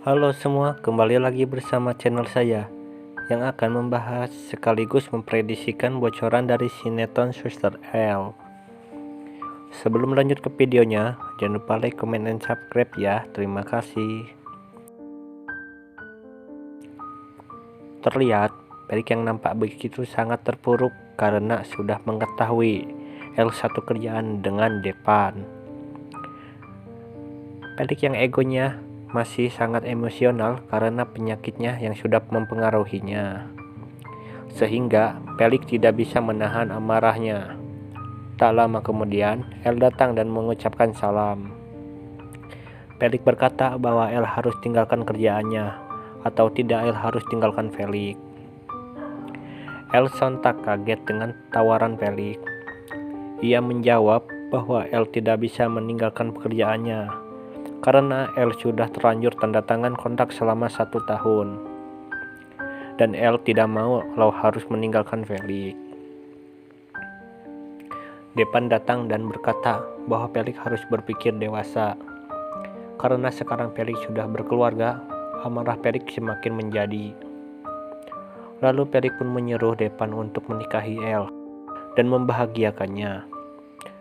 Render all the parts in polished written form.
Halo semua, kembali lagi bersama channel saya yang akan membahas sekaligus memprediksikan bocoran dari sinetron Suster L. Sebelum lanjut ke videonya, jangan lupa like, comment, dan subscribe ya. Terima kasih. Terlihat, Pelik yang nampak begitu sangat terpuruk karena sudah mengetahui L satu kerjaan dengan Depan. Pelik yang egonya masih sangat emosional karena penyakitnya yang sudah mempengaruhinya, sehingga Pelik tidak bisa menahan amarahnya. Tak lama kemudian, El datang dan mengucapkan salam. Pelik berkata bahwa El harus tinggalkan kerjaannya, atau tidak El harus tinggalkan Pelik. El sontak kaget dengan tawaran Pelik. Ia menjawab bahwa El tidak bisa meninggalkan pekerjaannya, karena El sudah terlanjur tanda tangan kontrak selama 1 tahun. Dan El tidak mau kalau harus meninggalkan Pelik. Depan datang dan berkata bahwa Pelik harus berpikir dewasa. Karena sekarang Pelik sudah berkeluarga, amarah Pelik semakin menjadi. Lalu Pelik pun menyuruh Depan untuk menikahi El dan membahagiakannya.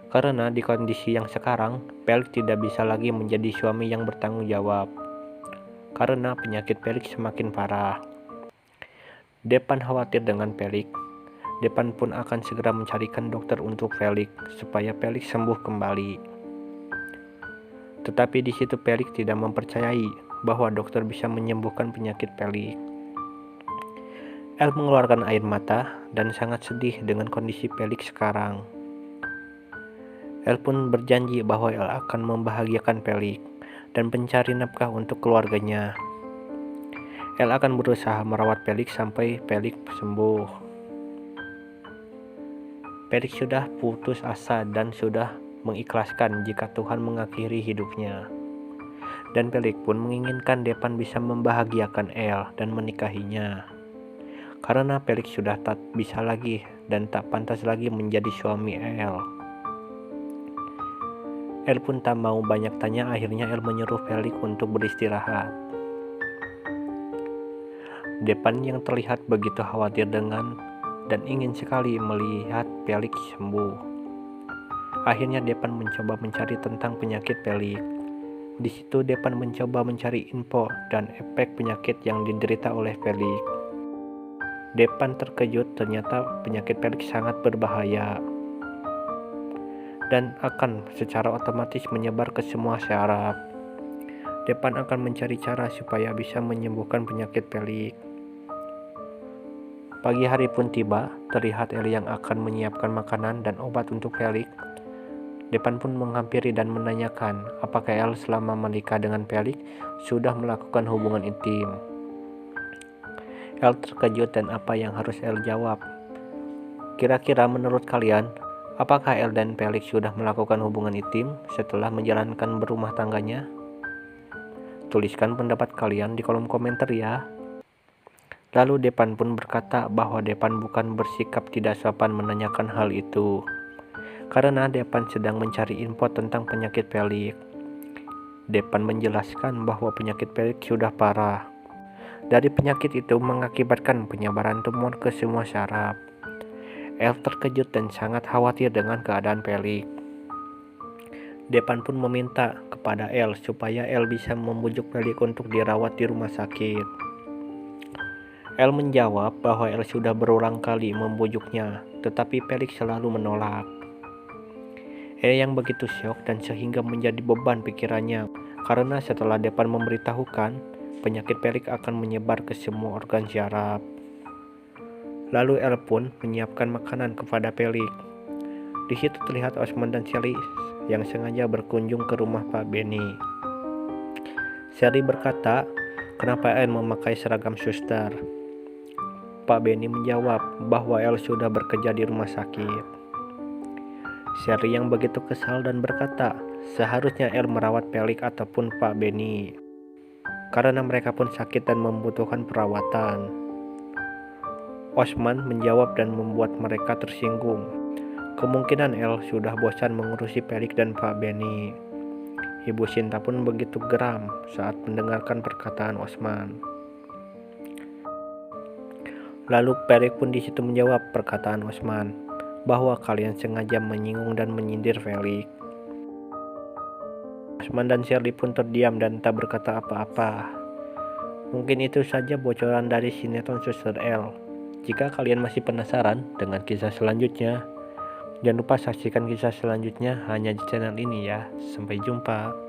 Karena di kondisi yang sekarang, Pelik tidak bisa lagi menjadi suami yang bertanggung jawab. Karena penyakit Pelik semakin parah. Depan khawatir dengan Pelik. Depan pun akan segera mencarikan dokter untuk Pelik supaya Pelik sembuh kembali. Tetapi di situ Pelik tidak mempercayai bahwa dokter bisa menyembuhkan penyakit Pelik. El mengeluarkan air mata dan sangat sedih dengan kondisi Pelik sekarang. El pun berjanji bahwa El akan membahagiakan Pelik dan mencari nafkah untuk keluarganya. El akan berusaha merawat Pelik sampai Pelik sembuh. Pelik sudah putus asa dan sudah mengikhlaskan jika Tuhan mengakhiri hidupnya. Dan Pelik pun menginginkan Depan bisa membahagiakan El dan menikahinya. Karena Pelik sudah tak bisa lagi dan tak pantas lagi menjadi suami El. El pun tak mau banyak tanya, akhirnya El menyuruh Pelik untuk beristirahat. Depan yang terlihat begitu khawatir dengan dan ingin sekali melihat Pelik sembuh. Akhirnya Depan mencoba mencari tentang penyakit Pelik. Di situ Depan mencoba mencari info dan efek penyakit yang diderita oleh Pelik. Depan terkejut, ternyata penyakit Pelik sangat berbahaya dan akan secara otomatis menyebar ke semua syaraf. Depan akan mencari cara supaya bisa menyembuhkan penyakit Pelik. Pagi hari pun tiba, terlihat El yang akan menyiapkan makanan dan obat untuk Pelik. Depan pun menghampiri dan menanyakan apakah El selama menikah dengan Pelik sudah melakukan hubungan intim. El terkejut dan apa yang harus El jawab. Kira-kira menurut kalian, apakah El dan Pelik sudah melakukan hubungan intim setelah menjalankan berumah tangganya? Tuliskan pendapat kalian di kolom komentar ya. Lalu Depan pun berkata bahwa Depan bukan bersikap tidak sopan menanyakan hal itu. Karena Depan sedang mencari info tentang penyakit Pelik. Depan menjelaskan bahwa penyakit Pelik sudah parah. Dari penyakit itu mengakibatkan penyebaran tumor ke semua syaraf. El terkejut dan sangat khawatir dengan keadaan Pelik. Depan pun meminta kepada El supaya El bisa membujuk Pelik untuk dirawat di rumah sakit. El menjawab bahwa El sudah berulang kali membujuknya, tetapi Pelik selalu menolak. El yang begitu syok dan sehingga menjadi beban pikirannya, karena setelah Depan memberitahukan, penyakit Pelik akan menyebar ke semua organ syaraf. Lalu El pun menyiapkan makanan kepada Pelik. Di situ terlihat Osman dan Sally yang sengaja berkunjung ke rumah Pak Benny. Sally berkata, kenapa El memakai seragam suster? Pak Benny menjawab bahwa El sudah bekerja di rumah sakit. Sally yang begitu kesal dan berkata, seharusnya El merawat Pelik ataupun Pak Benny, karena mereka pun sakit dan membutuhkan perawatan. Osman menjawab dan membuat mereka tersinggung. Kemungkinan El sudah bosan mengurusi Pelik dan Pak Benny. Ibu Sinta pun begitu geram saat mendengarkan perkataan Osman. Lalu Pelik pun di situ menjawab perkataan Osman, bahwa kalian sengaja menyinggung dan menyindir Felix. Osman dan Shirley pun terdiam dan tak berkata apa-apa. Mungkin itu saja bocoran dari sinetron Suster L. Jika kalian masih penasaran dengan kisah selanjutnya, jangan lupa saksikan kisah selanjutnya hanya di channel ini ya. Sampai jumpa.